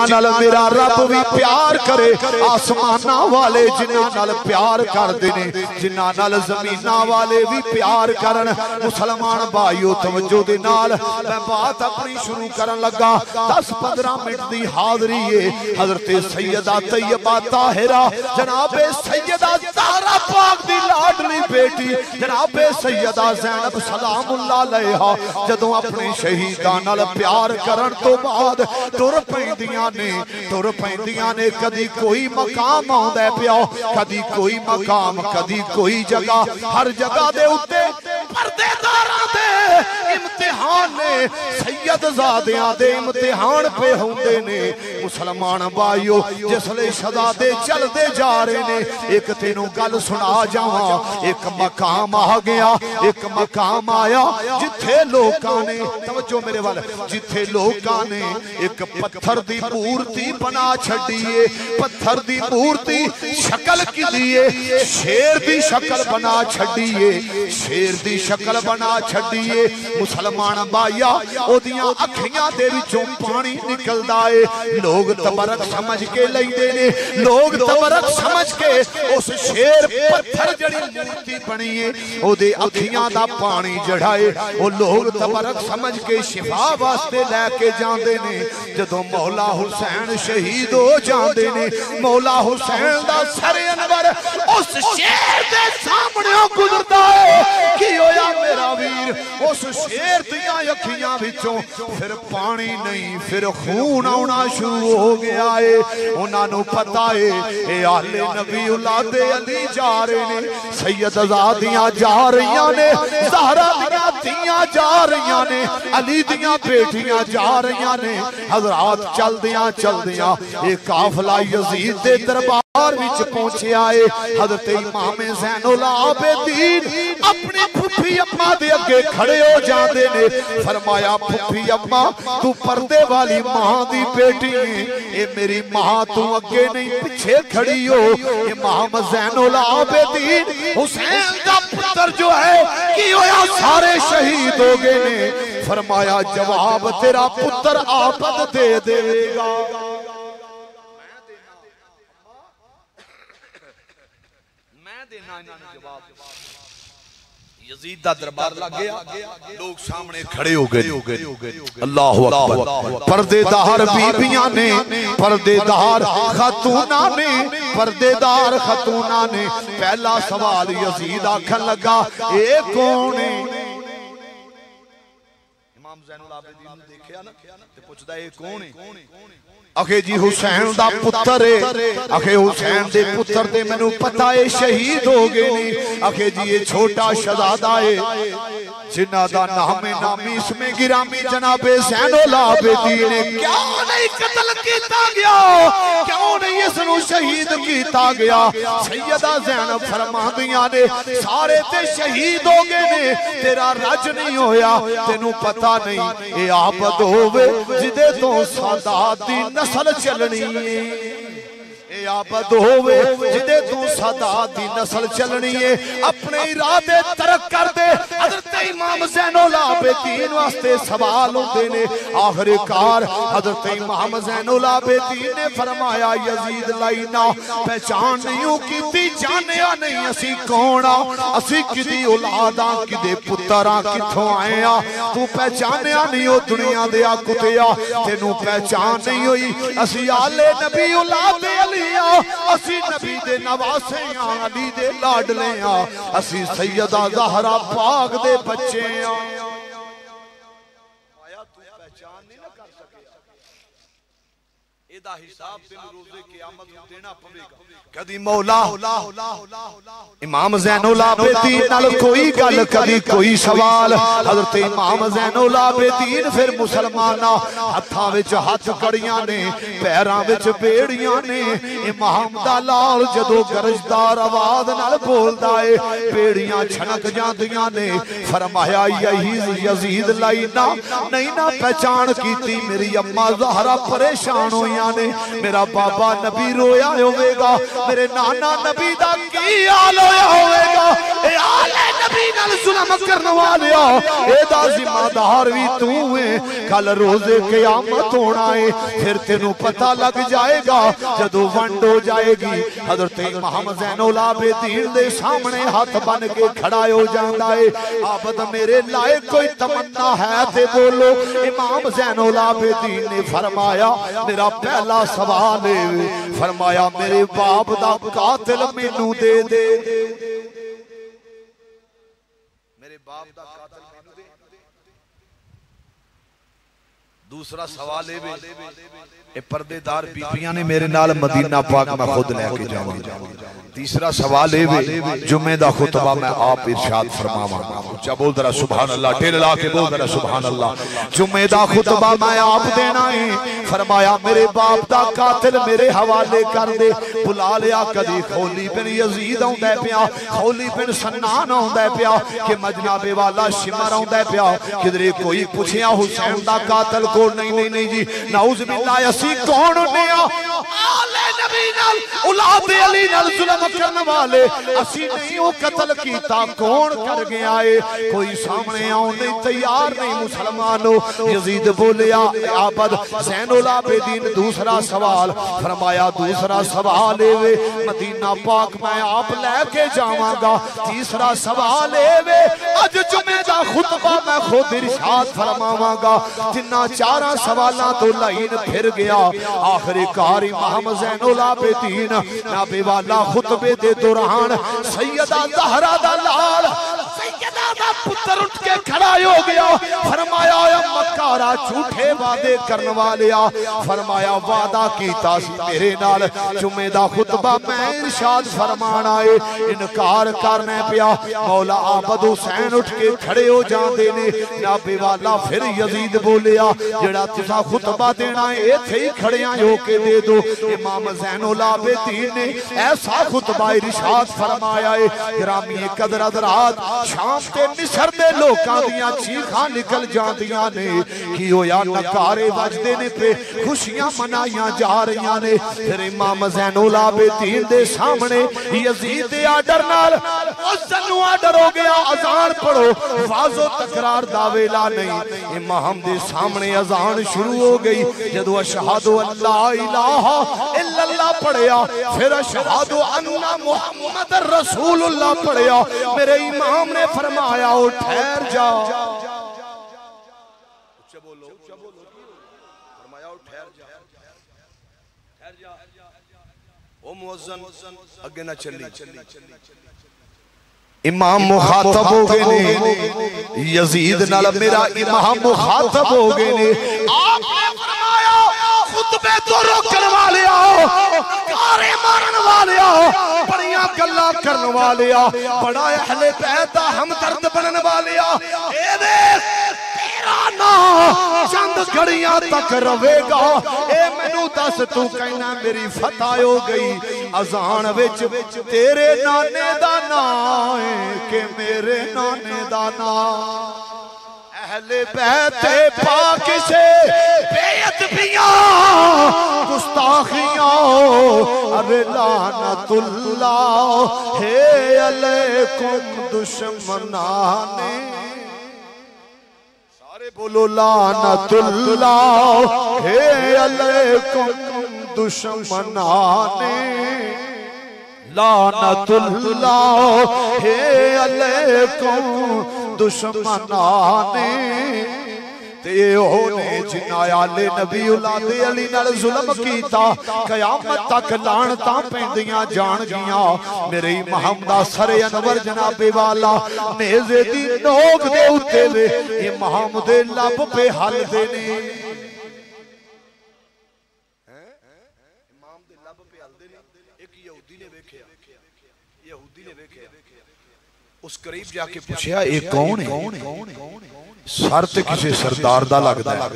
نال میرا رب بھی پیار کرے آسمانہ والے جنہاں نال پیار کر دینے جنہاں نال زمینہ والے بھی پیار کرن مسلمان بھائیو توجہ دے نال میں بات اپنی شروع کرن لگا 10-15 منٹ دی حاضری ہے حضرت سیدہ طیبہ طاہرہ جناب سیدہ زہرا پاک دی لاڈلی بیٹی جناب سیدہ زینب سلام اللہ علیہا جدوں اپنے شہیداں نال پیار کرن تو بعد ٹر پیندیاں نے کدی کوئی مقام آندا ہے پیا کدی کوئی مقام کدی کوئی جگہ ہر جگہ دے اتے پردے داراں دے امتحان نے سید زادیاں دے امتحان پہ ہوندے نے مسلمان بھائیو جس لے شہزادے چل دے جا رہے نے ایک تینوں گل سنا جاواں ایک مقام آ گیا ایک مقام آیا جتھے لوکاں نے توجہ میرے والے جتھے لوکاں نے ایک پتھر دی مورتی بنا چھڑیے پتھر دی مورتی شکل کی دیئے شیر دی شکل بنا چھڑیے شیر دی شکل بنا چھڑیے مسلمان بھائیا او دیاں اکھیاں دے وچوں پانی نکل دائے لوگ تبرک سمجھ کے لیندے نے لوگ تبرک سمجھ کے اس شیر پتھر جڑی مورتی بنیے او دے اکھیاں دا پانی جڑھائے او لوگ تبرک سمجھ کے شفا واسطے لے کے جاندے نے جدوں مولا حسین شہید ہو جاندے نے مولا حسین دا سر انور اس شیر دے سامنے گزردا ہے کی ہویا میرا ویر اس شیر دیاں اکھیاں وچوں پھر پانی نہیں پھر خون آنا شروع ہو گیا ہے انہاں نوں پتہ ہے اے آل نبی اولاد علی جا رہے نے سید زادیاں جا رہیاں نے زہرا دیاں جا رہیاں نے علی دیاں بیٹیاں جا رہیاں نے حضرات چل دیاں ایک قافلہ یزید دے دربار وچ پہنچے آئے حضرت امام زین العابدین اپنی پھپھی اماں دے اگے کھڑے ہو جاندے نے فرمایا پھپھی اماں تو پردے والی ماں دی بیٹی ہے اے میری ماں تو اگے نہیں پیچھے کھڑی ہو امام زین العابدین حسین دا پتر جو ہے کی ہویا سارے شہید ہو گئے نے فرمایا جواب تیرا پتر آپد دے دے گا میں دینا جواب یزید دا دربار لگ گیا لوگ سامنے کھڑے ہو گئے اللہ اکبر پردے دار بیبیاں نے پردے دار خاتوناں نے پردے دار خاتوناں نے پہلا سوال یزید آکھن لگا اے کون ہے امام زین العابدین نے دیکھیا نا تے پوچھدا اے کون ہے آکھے جی حسین دا پتر ہے آکھے حسین دے پتر دے میں نو پتہ ہے شہید ہو گئے نہیں آکھے جی یہ چھوٹا شہزادہ ہے جنہ دا نام نامی اس میں گرامی جناب زین العابدین نے کیوں نہیں قتل کیتا گیا کیوں نہیں اس نو شہید کیتا گیا سیدہ زینب فرما دیاں نے سارے تے شہید ہو گئے نے تیرا رج نہیں ہویا تینوں پتہ نہیں اے آبد ہوئے جدے تو سادات دی نسل چلنی ہے اے آباد ہوئے جدے تو سادات دی نسل چلنی ہے اپنے ارادے ترک کر دے حضرت امام زین العابدین واسطے سوال ہوتے نے آخر کار حضرت امام زین العابدین نے فرمایا یزید لائنا پہچان نہیں کیتی جانیا نہیں اسی کونا اسی کدی اولاداں کدے پتراں کتھوں آئے تو پہچانیا نہیں ہو دنیا دیا کتیا تینوں پہچان نہیں ہوئی اسی آل نبی اولاد علی اسی نبی دے نواسے ہیں علی دے لاڈلے ہیں اسی سیدہ زہرا پاک دے بچے ہیں آیا تو پہچان نہیں نہ کر سکے ایدہ حساب دن روزے قیامت دینا پڑے گا کدی مولا امام زین العابدین نال کوئی گل کدی کوئی سوال حضرت امام زین العابدین پھر مسلمانہ ہتھاں وچ ہتھ کڑیاں نے پیراں وچ بیڑیاں نے امام دا لال جدو گرجدار آواز نال بولدا اے بیڑیاں چھنک جاندیاں نے فرمایا یہی یزید لائنا نہیں نہ پہچان کیتی میری اماں زہرا پریشان ہویاں نے میرا بابا نبی رویا ہوئے گا میرے نانا نبی دا کی آل ہویا ہوئے گا اے آل نبی نال ظلم کرنے والیا اے دا ذمہ دار بھی تو ہے کل روزے قیامت ہونا ہے پھر تینوں پتہ لگ جائے گا جدو ونڈ ہو جائے گی حضرت امام زین العابدین دے سامنے ہاتھ بن کے کھڑا ہو جاندہ ہے عابد میرے لائق کوئی تمنا ہے تے بولو امام زین العابدین نے فرمایا میرا پہلا سوال ہے فرمایا میرے باپ دا قاتل مینوں دے دے میرے باپ دا قاتل مینوں دے دوسرا سوال ہے اے پردے دار بیبیاں نے میرے نال مدینہ پاک میں خود لے کے جاواں تیسرا سوال ہے جمعہ دا خطبہ میں آپ ارشاد فرماواں اچھا بول ذرا سبحان اللہ ٹھیل لا کے بول ذرا سبحان اللہ جمعہ دا خطبہ میں آپ دینا ہے فرمایا میرے باپ دا قاتل میرے حوالے کر دے بلا لیا کدی خولی بن یزید ہوندے پیا خولی بن سنان ہوندے پیا کہ مجناب والا شمر ہوندے پیا کدھر کوئی پوچھیا حسین دا قاتل کو نہیں جی نعوذ باللہ اسی کون نے آل نبی نال اولاد علی نال ظلم کرنے والے اسی نہیں وہ قتل کیتا کون کر گیا ہے کوئی سامنے آؤں نہیں تیار نہیں مسلمانوں یزید بولیا عابد زین العابدین دوسرا سوال فرمایا دوسرا سوال ہے مدینہ پاک میں آپ لے کے جاواں گا تیسرا سوال ہے اج جمعہ دا خطبہ میں خود ارشاد فرماواں گا تنہ چارہ سوالاں تو لائن پھر گیا آخری کاری محمد زین العابدین نبی والا خطبے دے دوران سیدہ زہرا دا لال سیدہ دا پتر اٹھ کے کھڑا ہو گیا فرمایا یا مکارا جھوٹے وعدے کرنے والیا فرمایا وعدہ کیتا سی میرے نال جمعہ دا خطبہ میں ارشاد فرمانا ہے انکار کرنے پیا مولا عابد حسین اٹھ کے کھڑے ہو جان دینے نبی والا پھر یزید بولیا جڑا تسا خطبہ دینا ہے ایتھے ہی کھڑیاں ہو کے دے دو امام زین العابدین نے ایسا خطبہ ارشاد فرمایا ہے گرامی قدر حضرات شام تے مصر دے لوکاں دیاں چیخاں نکل جاندیاں نے کی ہویا نکارے وجدے نے پہ خوشیاں منائیاں جا رہیاں نے پھر امام زین العابدین دے سامنے یزید دے آڈر نال مؤذن نو آڈر ہو گیا اذان پڑھو واز و تکرار داویلا نہیں امام دے سامنے اذان شروع ہو گئی جدو اشہد اللہ الہ الا اللہ پڑھیا پھر اشہد ان محمد رسول اللہ پڑھیا میرے امام نے فرمایا او ٹھہر جا فرمایا او ٹھہر جا او مؤذن اگے نہ چلی امام مخاطب ہو گئے نے یزید نال میرا امام مخاطب ہو گئے نے آپ نے فرمایا خطبے تو روکن والے آؤ کارے مارن والے آؤ بڑیاں گلا کرن والے آؤ بڑا اہل بیت ہمدرد بنن والے آؤ اے دیکھ تیرا نا چند گھڑیاں تک روے گا اے مینوں دس تو کہنا میری فتح ہو گئی اذان وچ تیرے نانے دا نام ہے کہ میرے نانے دا نام اہل بیت پاک سے بے ادبیاں گستاخیاں ارے لعنت اللہ ہے علیکم دشمنانے سارے بولو لعنت اللہ ہے علیکم دشمنانے لعنت اللہ ہے علیکم دشمنانے تے ہونے جنائے آلِ نبی اولاد علی نال ظلم کیتا قیامت تک لعنتاں پیندیاں جان گیاں میرے امام دا سر انور جناب والا نیزے دی نوک دے اتے وے امام دے لب پہ حل دینے امام دے لب پہ حل دینے ایک یہودی نے بیکھیا اس قریب جا کے پوچھیا ایک کون ہے سر تے کسی سردار دا لگدا ہے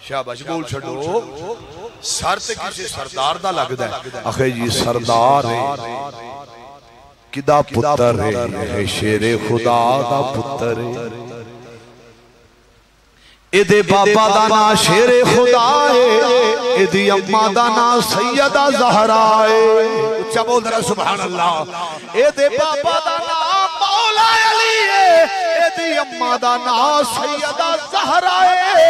شاباش بول چھڑو سر تے کسی سردار دا لگدا ہے اخے جی سردار ہے کدا پتر ہے شیر خدا دا پتر ہے اے دے بابا دا نا شیر خدا ہے ایدی اممہ دا نا سیدہ زہرا اچھا بول در سبحان اللہ ایدی بابا دا نا مولا علی ایدی اممہ دا نا سیدہ زہرا اے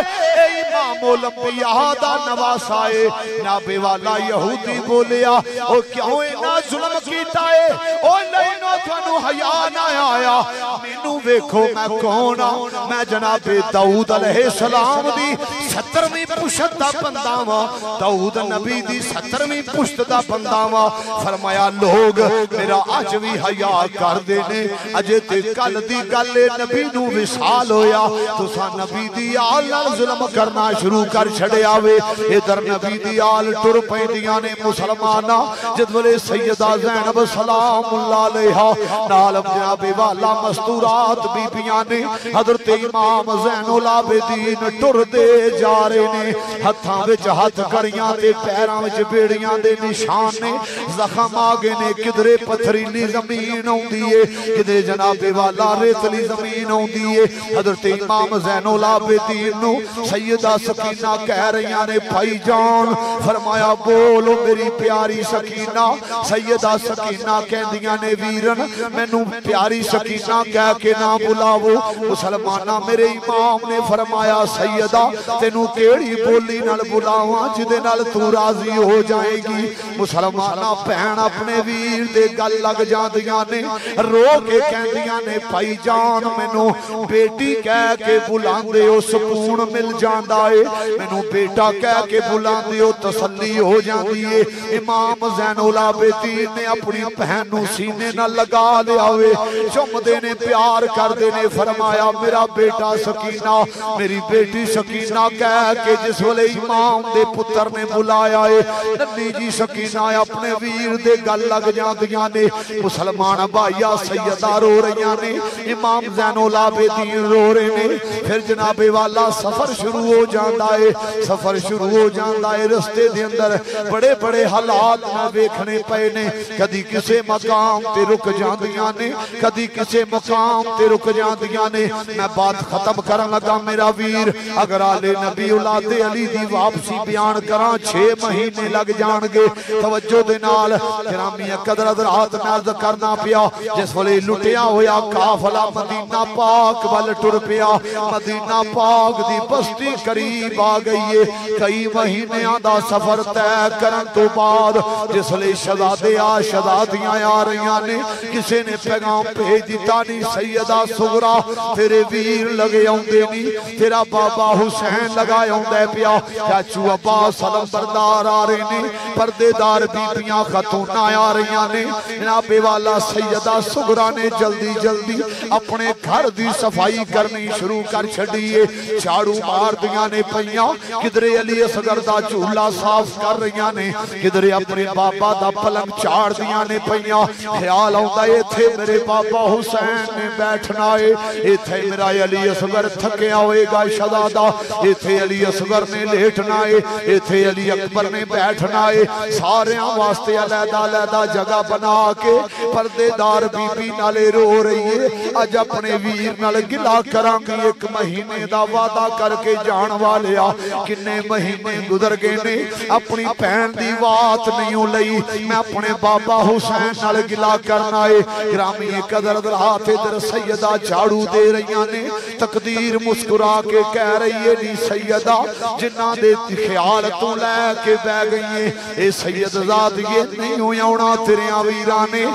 امام الانبیاء دا نواسا ہے نابے والا یہودی بولیا او کیوں اینا ظلم کیتا ہے او لینو تھانو حیاء نہ آیا مینو ویکھو میں کونا میں جناب داؤد علیہ السلام دی 70ویں پشت دا بندہ وا داؤد نبی دی 70ویں پشت دا بندہ وا فرمایا لوگ میرا اج وی حیاء کر دینے اجے تے کل دی گل نبی نو وصال ہویا تساں نبی دی آل نال ظلم کرنا شروع کر چھڑے آوے ادھر نبی دی آل ٹر پیندیاں نے مسلمانہ جدولے سیدہ زینب سلام اللہ علیہا نال جناب والا مستورات بی بیانے حضرت امام زین العابدین ٹر دے جا رہے نے ہتھاں وچ ہتھ کریاں تے پیراں وچ بیڑیاں دے نشان نے زخم آگے نے کدرے پتھریلی زمین ہوندی ہے کدرے جناب والا ریتلی زمین ہوندی ہے حضرت امام زین العابدین نو سیدہ سکینہ کہہ رہی نے بھائی جان فرمایا بولو میری پیاری سکینہ سیدہ سکینہ کہہ دیا نے ویرن میں نو پیاری سکینہ کہہ کے نہ بلاو مسلمانہ میرے امام نے فرمایا سیدہ تینو کیڑی بولی نال بلاواں جدے نال تو راضی ہو جائے گی مسلمانہ پہن اپنے ویر دے گل لگ جان دیا نے رو کے کہہ دیا نے بھائی جان میں نو بیٹی کہہ کے بلان دے ہو سکون مل جاندہ ہے میں نو بیٹا کہہ کے بلان دے ہو تسلی ہو جاندی ہے امام زین العابدین نے اپنی پہنوں سینے نہ لگا لیا ہوئے چم دینے پیار کر دینے فرمایا میرا بیٹا سکینہ میری بیٹی سکینہ کہہ کے جس والے امام دے پتر نے بلایا ہے نبی جی سکینہ اپنے ویر دے گل لگ جاندیاں نے مسلمان بھائیا سیدہ رو رہیاں نے امام زین العابدین رو رہے نے پھر جناب والا سفر شروع ہو جاندہ ہے سفر شروع ہو جاندہ ہے رستے دے اندر بڑے بڑے حالات میں ویکھنے پے نے کدی کسے مقام تے رک جاندیاں نے کدی کسے مقام تے رک جاندیاں نے میں بات ختم کرن لگا میرا ویر اگر آلے نبی اولاد علی دی واپسی بیان کراں 6 مہینے لگ جان گے توجہ دے نال گرامی قدر حضرات نرد کرنا پیا جس ولی لٹیا ہویا کافلہ مدینہ پاک وال ٹر پیا مدینہ پاک دی بستی قریب آ گئی ہے کئی مہینے آدھا سفر تے کرن تو بعد جس لئے شہزادے شہزادیاں آ رہیاں نے کسے نے پیغام بھیج دیتا نہیں سیدہ سغرا تیرے ویر لگے ہوندے نہیں تیرا بابا حسین لگائے ہوندے پیا چاچو عباس سلم بردار آ رہے نے پردے دار بیبیاں خاتون آ رہیاں نے جناب والا سیدہ سغرا نے جلدی جلدی اپنے گھر دی صفائی کرنی شروع کر چھڑیے چاڑو مار دیاں نے پہیاں کدرے علی اصغر دا چولہ صاف کر رہیاں نے کدرے اپنے بابا دا پلنگ چاڑ دیاں نے پہیاں خیال ہوندہ یہ تھے میرے بابا حسین نے بیٹھنا ہے یہ تھے میرا علی اصغر تھکیا ہوئے گا شہزادہ یہ تھے علی اصغر نے لیٹنا ہے یہ تھے علی اکبر نے بیٹھنا ہے سارے واسطے علیحدہ علیحدہ جگہ بنا کے پردے دار بی بی نالے رو رہی ہے اج اپنے ویر نال گلا کرانگی 1 مہینے دا وعدہ کر کے جان والیا کنے مہینے گزر گئے نے اپنی پہن دی وات نہیں ہو لئی میں اپنے بابا حسین نال گلا کرنا ہے گرامی قدر درہات در سیدہ جھاڑو دے رہیاں نے تقدیر مسکرا کے کہہ رہی ہے نی سیدہ جنہ دے خیال تو لے کے بے گئی ہے اے سید ذات یہ نہیں ہونا تیرے ویرانے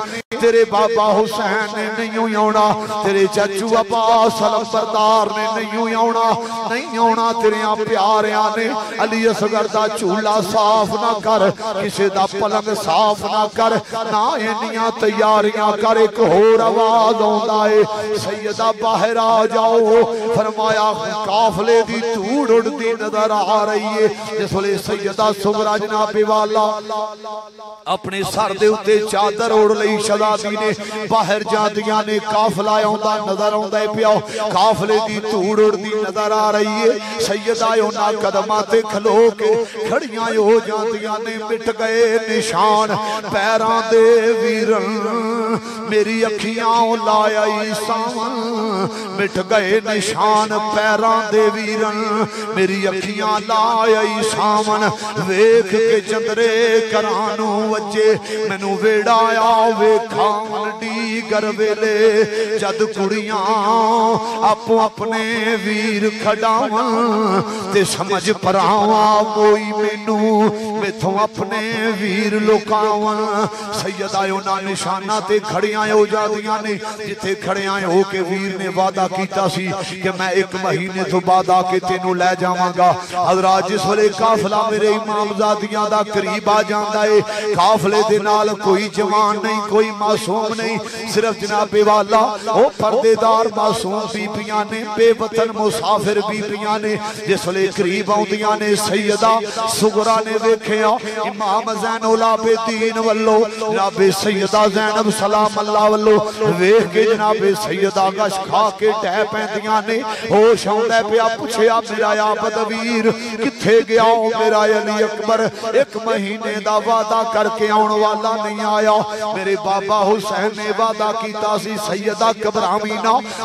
تیرے بابا حسین نے نہیں ہونا تیرے چچو عباس سلم بردار نے نہیں ہونا تیرے پیاریاں نے علی اصغر دا چولہ صاف نہ کر کسی دا پلنگ صاف نہ کر نہ انیاں تیاریاں کر ایک ہور آواز ہوندہ ہے سیدہ باہر آ جاؤ فرمایا قافلے دی توڑ اڑتی نظر آ رہی ہے جس لئے سیدہ سغرا جناب والا اپنے سر دے اتے چادر اوڑ لئی شہزادی نے باہر جاندیاں نے قافلہ ہوندہ نظر ہوندہ پیاؤ قافلے دی توڑ اڑتی نظر آ رہی ہے سیدہ یونا قدمات کھلو کے کھڑیاں ہو جاندیاں نے مٹ گئے نشان پیران دے ویرن میری اکھیاں لایا عیسان مٹ گئے نشان پیران دے ویرن میری اکھیاں لائے سامن ویکھ کے چندرے کرانو وجے مینوں ویڑایا ویکھاون ڈیگر ویلے جد کڑیاں آپو اپنے ویر کھڈاواں تے سمجھ پراواں کوئی مینوں میتھوں اپنے ویر لکاواں سیدہ انہاں نشانہ تے کھڑیاں ہو جاندیاں نے جتھے کھڑیاں ہو کے ویر نے وعدہ کیتا سی کہ میں 1 مہینے تو بعد آ کے تینوں لے جاواں گا حضرات جس ویلے قافلہ میرے امام زادیاں دا قریب آ جاندا ہے قافلے دے نال کوئی جوان نہیں کوئی معصوم نہیں صرف جناب والا او پردے دار معصوم بیبیاں نے بے وطن مسافر بیبیاں نے جس ویلے قریب آؤندیاں نے سیدہ صغرا نے ویکھیا امام زین العابدین والو جناب سیدہ زینب سلام اللہ والو ویکھ کے جناب سیدہ گش کھا کے ٹہ پیندیاں نے ہوش آوندا پیا پوچھیا میرا عابد ویر کتھے گیا میرا علی اکبر 1 مہینے دا وعدہ کر کے آن والا نہیں آیا میرے بابا حسین نے وعدہ کیتا سی سیدہ گھبراویں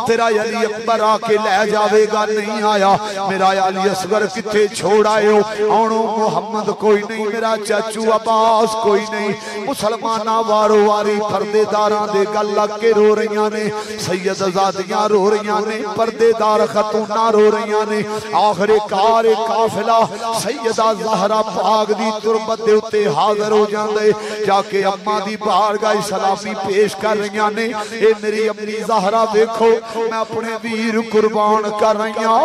تیرا علی اکبر آ کے لے جاوے گا نہیں آیا میرا علی اصغر کتھے چھوڑ آئے ہو آنو محمد کوئی نہیں میرا چاچو عباس کوئی نہیں مسلمانہ وارو واری پردے داراں دے گل لگ کے رو رہیاں نے سید زادیاں رو رہیاں نے پردے دار خاتوناں رو رہیاں نے آخر کار قافلہ سیدہ زہرا پاک دی تربت دے اتے حاضر ہو جاندے جا کے اماں دی بارگاہ سلامی پیش کر رہیاں نے اے میری امی زہرا دیکھو میں اپنے ویر قربان کر رہیاں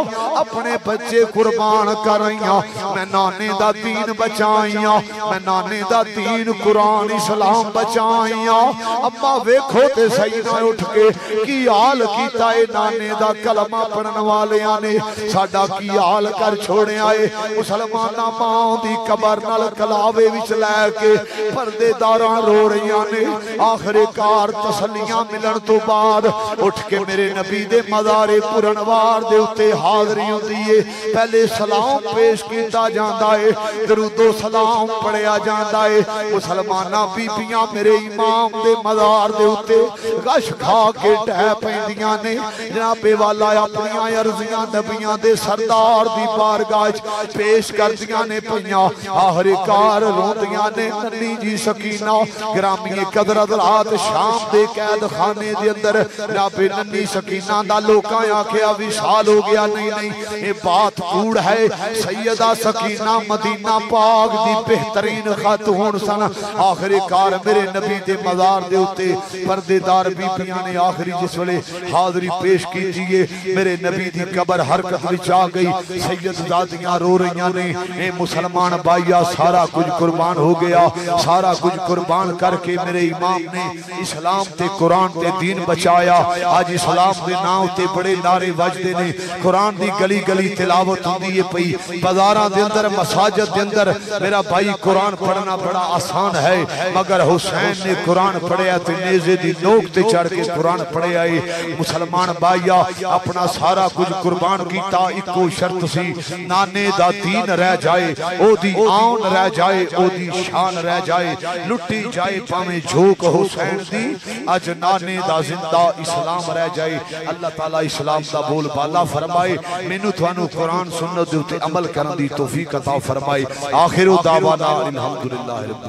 اپنے بچے قربان کر رہیاں میں نانے دا دین بچائیاں میں نانے دا دین قرآن اسلام بچائیاں اماں ویکھو تے سیدہ اٹھ کے کی حال کیتا اے نانے دا کلمہ پڑھن والیاں نے ساڈا کی حال کر چھوڑے آئے مسلمانہ ماں دی قبر نال کلاوے وچ لے کے پردے داراں رو رہیاں نے آخر کار تسلیاں ملن تو بعد اٹھ کے میرے نبی دے مزار پرنوار دے اتے حاضری ہوندی ہے پہلے سلام پیش کیتا جاندا ہے درود و سلام پڑھیا جاندا ہے مسلمانہ بیبیاں میرے امام دے مزار دے اتے غش کھا کے ٹہ پیندیاں نے جناب والا اپنیاں عرضیاں نبیاں دے سردار دی بارگاہ پیش کردیاں نے پیاں آخر کار روندیاں نے ننی جی سکینہ گرامی قدر حضرات شام دے قید خانے دے اندر جناب ننی سکینہ دا لوکاں آکھیا وصال ہو گیا نہیں یہ بات کوڑ ہے سیدہ سکینہ مدینہ پاک دی بہترین خاتون سن آخر کار میرے نبی دے مزار دے اتے پردے دار بیبیاں نے آخری جس ویلے حاضری پیش کیجئے میرے نبی دی قبر حرکت وچ آ گئی سید زادیاں رو رہیاں نے اے مسلمان بھائیا سارا کچھ قربان ہو گیا سارا کچھ قربان کر کے میرے امام نے اسلام تے قرآن تے دین بچایا آج اسلام دے نام تے بڑے نعرے وجدے نے قرآن دی گلی گلی تلاوت ہوندی ہے پئی بازاراں دے اندر مساجد دے اندر میرا بھائی قرآن پڑھنا بڑا آسان ہے مگر حسین نے قرآن پڑھیا تے نیزے دی نوک تے چڑھ کے قرآن پڑھیا ہے مسلمان بھائیا اپنا سارا کچھ قربان کیتا ایکو شرط سی نانے دا دین رہ جائے او دی آن رہ جائے او دی شان رہ جائے لٹی جائے پامیں جھوک حسین دی اج نانے دا زندہ اسلام رہ جائے اللہ تعالیٰ اسلام دا بول بالا فرمائے مینو تھانو قرآن سنت دے عمل کرن دی توفیق عطا فرمائے آخر دعوانا الحمدللہ رب